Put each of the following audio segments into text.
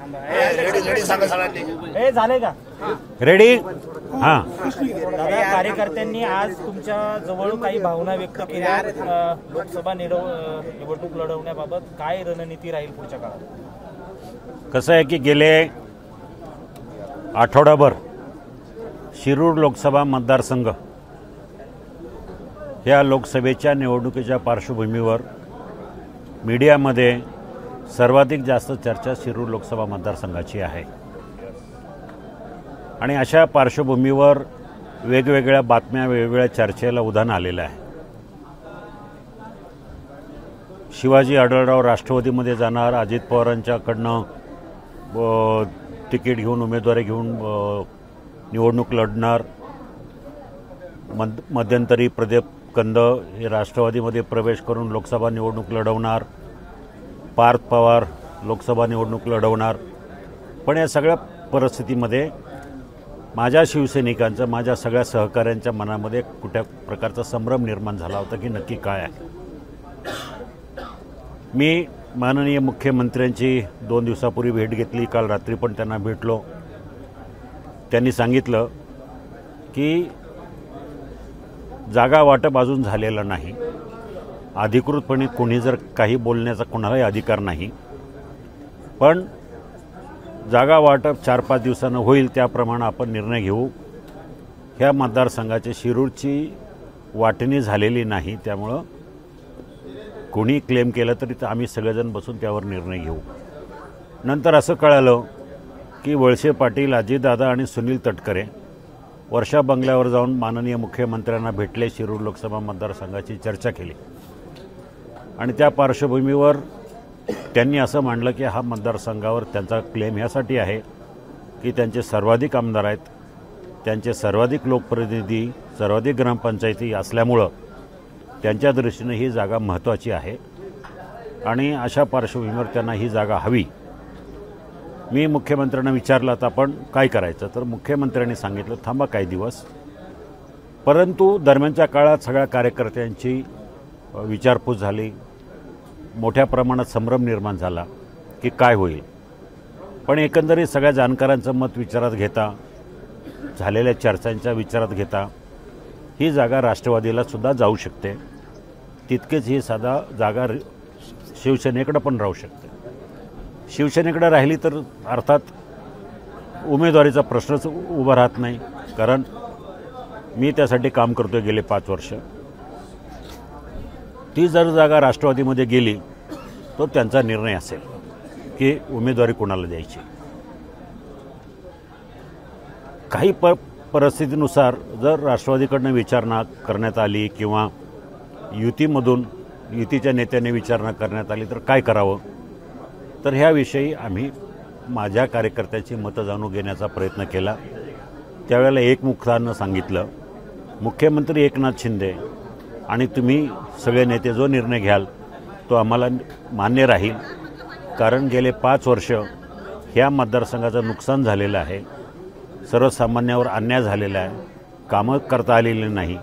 हे झाले का रेडी? हां दादा, कार्यकर्त्यांनी आज तुमच्या जवळ काही भावना व्यक्त केल्या लोकसभा निवडणूक लढवण्याबाबत. काय रणनीती राहील पुढच्या काळात? कसं आहे की गेले आठवडाभर शिरूर लोकसभा मतदारसंघ या लोकसभेच्या निवडणुकीच्या पार्श्वभूमीवर मीडियामध्ये सर्वाधिक जास्त चर्चा शिरूर लोकसभा मतदारसंघाची आहे. आणि अशा पार्श्वभूमीवर वेगवेगळ्या बातम्या, वेगवेगळ्या चर्चेला उधाण आलेलं आहे. शिवाजी आढळराव राष्ट्रवादीमध्ये जाणार, अजित पवारांच्याकडनं तिकीट घेऊन, उमेदवारी घेऊन निवडणूक लढणार, मध्यंतरी प्रदीप कंद हे राष्ट्रवादीमध्ये प्रवेश करून लोकसभा निवडणूक लढवणार, पार्थ पवार लोकसभा निवडणूक लढवणार. पण या सगळ्या परिस्थितीमध्ये माझ्या शिवसैनिकांचं, माझ्या सगळ्या सहकाऱ्यांच्या मनामध्ये कुठल्या प्रकारचा संभ्रम निर्माण झाला होता की नक्की काय आहे. मी माननीय मुख्यमंत्र्यांची 2 दिवसापूर्वी भेट घेतली. काल रात्री पण त्यांना भेटलो. त्यांनी सांगितलं की जागा वाटप अजून झालेलं नाही. अधिकृतपणे कोणी जर काही बोलण्याचा कोणालाही अधिकार नाही, पण जागा वाटप 4-5 दिवसानं होईल, त्याप्रमाणे आपण निर्णय घेऊ. ह्या मतदारसंघाची शिरूरची वाटणी झालेली नाही, त्यामुळं कोणी क्लेम केलं तरी आम्ही सगळेजण बसून त्यावर निर्णय घेऊ. नंतर असं कळालं की वळसे पाटील, अजितदादा आणि सुनील तटकरे वर्षा बंगल्यावर जाऊन माननीय मुख्यमंत्र्यांना भेटले, शिरूर लोकसभा मतदारसंघाची चर्चा केली. आणि त्या पार्श्वभूमीवर त्यांनी असं मांडलं की हा मतदारसंघावर त्यांचा क्लेम ह्यासाठी आहे की त्यांचे सर्वाधिक आमदार आहेत, त्यांचे सर्वाधिक लोकप्रतिनिधी, सर्वाधिक ग्रामपंचायती असल्यामुळं त्यांच्या दृष्टीनं ही जागा महत्त्वाची आहे आणि अशा पार्श्वभूमीवर त्यांना ही जागा हवी. मी मुख्यमंत्र्यांना विचारलं तर आपण काय करायचं, तर मुख्यमंत्र्यांनी सांगितलं थांबा काही दिवस. परंतु दरम्यानच्या काळात सगळ्या कार्यकर्त्यांची विचारपूस झाली, मोठ्या प्रमाणात संभ्रम निर्माण झाला की काय होईल. पण एकंदरीत सगळ्या जाणकारांचं मत विचारात घेता, झालेल्या चर्चांच्या विचारात घेता ही जागा राष्ट्रवादीला सुद्धा जाऊ शकते, तितकेच ही साधा जागा शिवसेनेकडे पण राहू शकते. शिवसेनेकडे राहिली तर अर्थात उमेदवारीचा प्रश्नच उभा राहत नाही, कारण मी त्यासाठी काम करतोय गेले 5 वर्ष. ती जर जागा राष्ट्रवादीमध्ये गेली तो त्यांचा निर्णय असेल की उमेदवारी कोणाला द्यायची. काही परिस्थितीनुसार जर राष्ट्रवादीकडनं विचारणा करण्यात आली किंवा युतीच्या नेत्यांनी विचारणा करण्यात आली तर काय करावं, तर ह्याविषयी आम्ही माझ्या कार्यकर्त्याची मतं जाणून घेण्याचा प्रयत्न केला. त्यावेळेला एकमुखानं सांगितलं, मुख्यमंत्री एकनाथ शिंदे आणि तुम्ही सगळे नेते जो निर्णय घ्याल तो आम्हाला मान्य राहील, कारण गेले 5 वर्ष ह्या मतदारसंघाचं नुकसान झालेलं आहे, सर्वसामान्यावर अन्याय झालेला आहे, कामं करता आलेली नाही,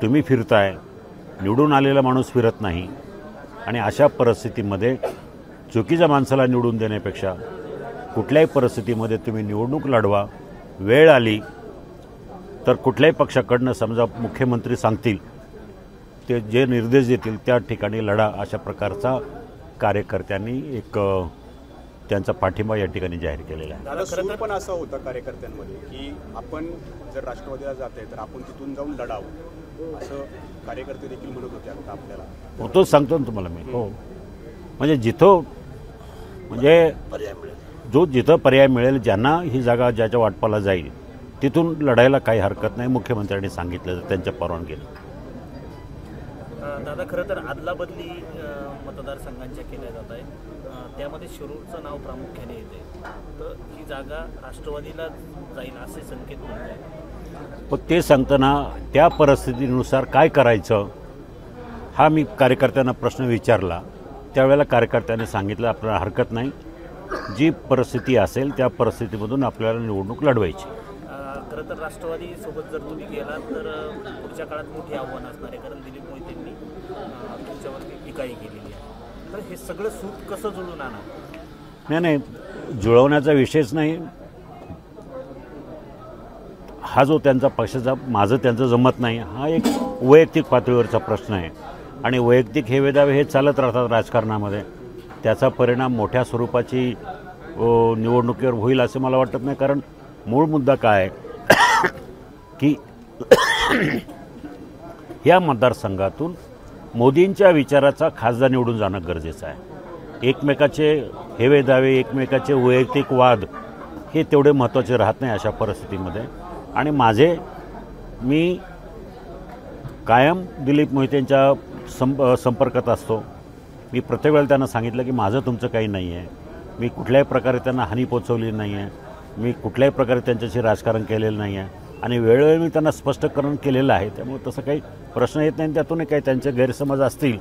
तुम्ही फिरताय, निवडून आलेला माणूस फिरत नाही. आणि अशा परिस्थितीमध्ये चुकीच्या माणसाला निवडून देण्यापेक्षा कुठल्याही परिस्थितीमध्ये तुम्ही निवडणूक लढवा. वेळ आली तर कुठल्याही पक्षाकडनं समजा मुख्यमंत्री सांगतील ते जे निर्देश देतील त्या ठिकाणी लढा, अशा प्रकारचा कार्यकर्त्यांनी एक त्यांचा पाठिंबा या ठिकाणी जाहीर केलेला आहे. सूर पण असं होतं कार्यकर्त्यांमध्ये की आपण जर राष्ट्रवादीला जाते तर आपण तिथून जाऊन लढावं, असं कार्यकर्ते देखील म्हणत होते. आता आपल्याला तोच सांगतो ना तुम्हाला मी. हो, म्हणजे जिथं पर्याय मिळेल, ज्यांना ही जागा ज्याच्या वाटपाला जाईल तिथून लढायला काही हरकत नाही, मुख्यमंत्र्यांनी सांगितलं त्यांच्या परवानगीनं. दादा, खरं तर अदलाबदली मतदारसंघांच्या केल्या जात आहे, त्यामध्ये शिरूरचं नाव प्रामुख्याने येते, तर ही जागा राष्ट्रवादीला जाईल असे संकेत मिळत आहेत. पण ते सांगताना त्या परिस्थितीनुसार काय करायचं हा मी कार्यकर्त्यांना प्रश्न विचारला. त्यावेळेला कार्यकर्त्यांनी सांगितलं आपल्याला हरकत नाही, जी परिस्थिती असेल त्या परिस्थितीमधून आपल्याला निवडणूक लढवायची. खरं तर राष्ट्रवादी सोबत जर तुम्ही गेलात तर पुढच्या काळात मोठी आव्हानं असणार आहे, कारण दिलीप मोहितेंनी तुमच्यावरती टीकाही केलेली आहे. तर हे सगळं सूत कसं जुळून आणा? नाही, जुळवण्याचा विषयच नाही. हा जो त्यांचा पक्षाचा माझं त्यांचं जमत नाही हा एक वैयक्तिक पातळीवरचा प्रश्न आहे आणि वैयक्तिक हे वेदावे हे चालत राहतात राजकारणामध्ये. त्याचा परिणाम मोठ्या स्वरूपाची निवडणुकीवर होईल असं मला वाटत नाही. कारण मूळ मुद्दा काय आहे की या मतदारसंघातून मोदींच्या विचाराचा खासदार निवडून जाणं गरजेचं आहे. एकमेकाचे हेवे दावे एकमेकाचे वैयक्तिक वाद हे तेवढे महत्त्वाचे राहत नाही अशा परिस्थितीमध्ये. आणि मी कायम दिलीप मोहितेंच्या संपर्कात असतो. मी प्रत्येक वेळेला त्यांना सांगितलं की माझं तुमचं काही नाही आहे. मी कुठल्याही प्रकारे त्यांना हानी पोचवली नाही आहे. मी कुठल्याही प्रकारे त्यांच्याशी राजकारण केलेलं नाही आहे आणि वेळोवेळी मी त्यांना स्पष्टीकरण केलेलं आहे. त्यामुळे तसं काही प्रश्न येत नाही. त्यातून काही त्यांचे गैरसमज असतील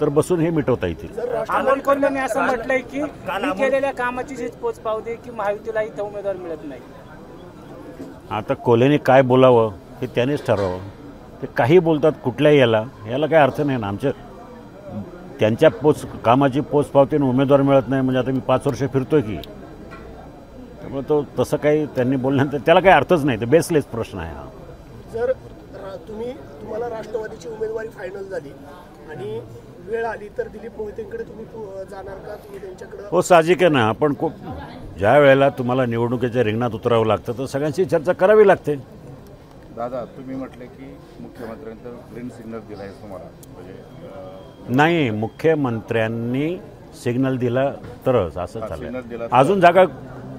तर बसून हे मिटवता येतील. अमोल कोल्हेने असं म्हटलंय की मी केलेल्या कामाची झीज पोच पावू दे की महायुतीला इथं उमेदवार मिळत नाही. आता कोल्हेने काय बोलावं हे त्यानेच ठरवावं. ते काही बोलतात कुठल्याही याला काही अर्थ नाही ना. त्यांच्या कामाची पोचपावतीने उमेदवार मिळत नाही म्हणजे आता मी 5 वर्ष फिरतोय की. त्यामुळे तो तसं काही त्यांनी बोलल्यानंतर त्याला काही अर्थच नाही. ते बेसलेस प्रश्न आहे हा. जर तुम्हाला राष्ट्रवादीची उमेदवारी फायनल झाली आणि वेळ आली तर दिलीप मोहितेंकडे तुम्ही जाणार का? तुम्ही त्यांच्याकडे? हो, साहजिक आहे ना. आपण ज्या वेळेला तुम्हाला निवडणुकीच्या रिंगणात उतरावं लागतं तर सगळ्यांची चर्चा करावी लागते. दादा तुम्ही म्हटले की मुख्यमंत्र्यांचा ग्रीन सिग्नल दिला आहे तुम्हाला म्हणजे नाही मुख्यमंत्र्यांनी सिग्नल दिला तरच असं चाललं. दिला अजून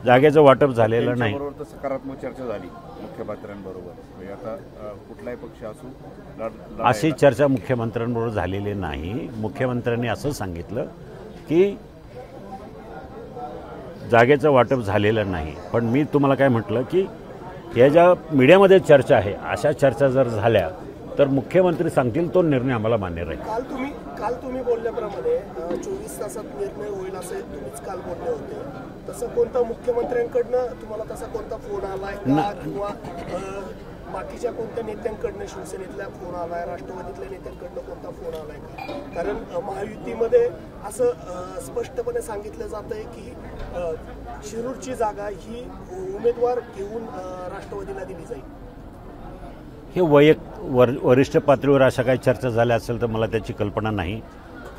जागेचं वाटप झालेलं नाही. बरोबर तर सकारात्मक चर्चा झाली मुख्यमंत्र्यांबरोबर. म्हणजे आता कुठलाही पक्ष असू अशी चर्चा मुख्यमंत्र्यांबरोबर झालेली नाही. मुख्यमंत्र्यांनी असं सांगितलं की जागेचं वाटप झालेलं नाही. पण मी तुम्हाला काय म्हटलं की या ज्या मीडियामध्ये चर्चा आहे अशा चर्चा जर झाल्या तर मुख्यमंत्री सांगतील तो निर्णय आम्हाला मान्य राहील. काल तुम्ही बोलल्याप्रमाणे 24 तासात निर्णय होईल असे तुम्हीच काल बोलले होते. तसं कोणता मुख्यमंत्र्यांकडनं तुम्हाला तसा कोणता फोन आलाय का किंवा बाकीच्या कोणत्या नेत्यांकडनं शिवसेनेतल्या फोन आलाय राष्ट्रवादीतल्या नेत्यांकडनं कोणता फोन आलाय का? कारण महायुतीमध्ये असं स्पष्टपणे सांगितलं जात आहे की शिरूरची जागा ही उमेदवार घेऊन राष्ट्रवादीला दिली जाईल. हे वरिष्ठ पातळीवर अशा काही चर्चा झाल्या असेल तर मला त्याची कल्पना नाही.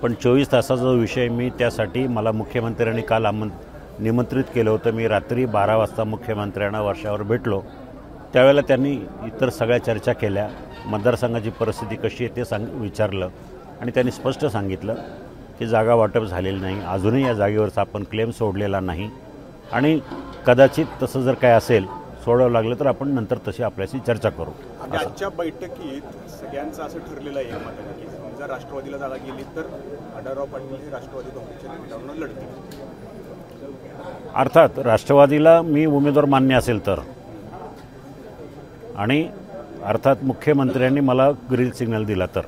पण 24 तासाचा विषय मी त्यासाठी मला मुख्यमंत्र्यांनी काल निमंत्रित केलं होतं. मी रात्री 12 वाजता मुख्यमंत्र्यांना वर्षावर भेटलो. त्यावेळेला त्यांनी इतर सगळ्या चर्चा केल्या. मतदारसंघाची परिस्थिती कशी आहे ते विचारलं आणि त्यांनी स्पष्ट सांगितलं की जागा वाटप झालेली नाही. अजूनही या जागेवरचा आपण क्लेम सोडलेला नाही आणि कदाचित तसं जर काय असेल सोडावं लागलं तर आपण नंतर तशी आपल्याशी चर्चा करू. आजच्या बैठकीत सगळ्यांचं असं ठरलेलं आहे की समजा राष्ट्रवादीला जागा गेली तर आढळराव पाटील हे राष्ट्रवादी काँग्रेसच्या तिकिटावरून लढतील. अर्थात राष्ट्रवादीला मी उमेदवार मान्य असेल तर आणि अर्थात मुख्यमंत्र्यांनी मला ग्रीन सिग्नल दिला तर.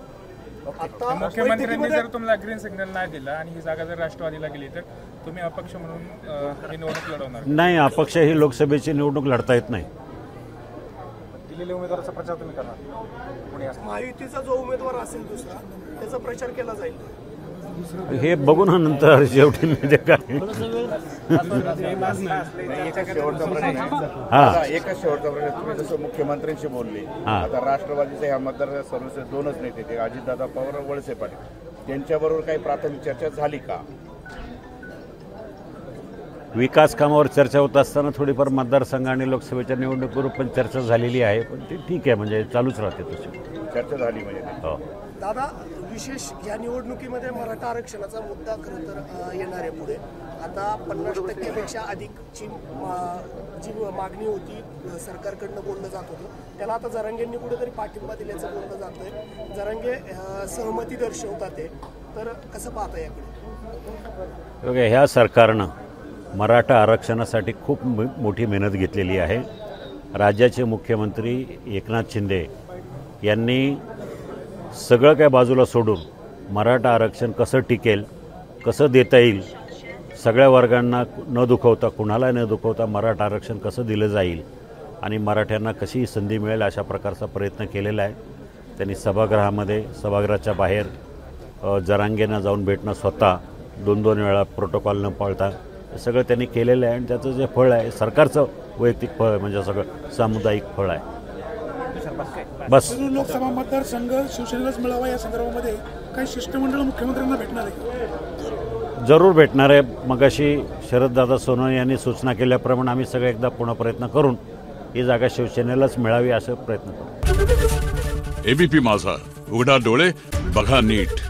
मुख्यमंत्र्यांनी जर तुम्हाला ग्रीन सिग्नल नाही दिला आणि ही जागा जर राष्ट्रवादीला गेली तर तुम्ही अपक्ष म्हणून ही निवडणूक लढवणार? नाही, अपक्ष ही लोकसभेची निवडणूक लढता येत नाही. दिलेल्या उमेदवाराचा प्रचार तुम्ही करणार? महायुतीचा जो उमेदवार असेल दुसरा त्याचा प्रचार केला जाईल. हे बघू ना नंतर शेवटी म्हणजे काय. एकच शेवटचा प्रश्न. तुम्ही जसं मुख्यमंत्र्यांशी बोलले आता राष्ट्रवादीचे ह्या मतदार सर्वस्व 2च नेते ते अजितदादा पवार वळसे पाटील त्यांच्याबरोबर काही प्राथमिक चर्चा झाली का? विकास कामावर चर्चा होत असताना थोडीफार मतदारसंघ आणि लोकसभेच्या निवडणुकीवर पण चर्चा झालेली आहे. पण ती ठीक आहे म्हणजे चालूच राहते तशी चर्चा झाली म्हणजे. हो दादा, विशेष या निवडणुकीमध्ये मराठा आरक्षणाचा मुद्दा खरं तर येणार आहे पुढे. आता 50% अधिकची जी मागणी होती सरकारकडनं बोललं जात होतं त्याला आता जरांगेंनी कुठेतरी पाठिंबा दिल्याचं बोललं जातंय. जरांगे सहमती दर्शवतात आहे तर कसं पाहता याकडे? ह्या सरकारनं मराठा आरक्षणासाठी खूप मोठी मेहनत घेतलेली आहे. राज्याचे मुख्यमंत्री एकनाथ शिंदे यांनी सगळं काय बाजूला सोडून मराठा आरक्षण कसं टिकेल कसं देता येईल सगळ्या वर्गांना न दुखवता कुणाला न दुखवता मराठा आरक्षण कसं दिलं जाईल आणि मराठ्यांना कशी संधी मिळेल अशा प्रकारचा प्रयत्न केलेला आहे. त्यांनी सभागृहाच्या बाहेर जरांगेंना जाऊन भेटणं स्वतः 2-2 वेळा प्रोटोकॉल न पाळता सगळं त्यांनी केलेलं आहे आणि त्याचं जे फळ आहे सरकारचं वैयक्तिक फळ आहे, म्हणजे सगळं सामुदायिक फळ आहे. बस लोकसभा मतदारसंघ शिवसेनेलाच मिळावा या संदर्भामध्ये काही शिष्टमंडळ मुख्यमंत्र्यांना भेटणार आहे? जरूर भेटणार आहे. मगाशी शरददादा सोनवणे यांनी सूचना केल्याप्रमाणे आम्ही सगळे एकदा पुन्हा प्रयत्न करून ही जागा शिवसेनेलाच मिळावी असं प्रयत्न करू. एबीपी माझा, उघडा डोळे बघा नीट.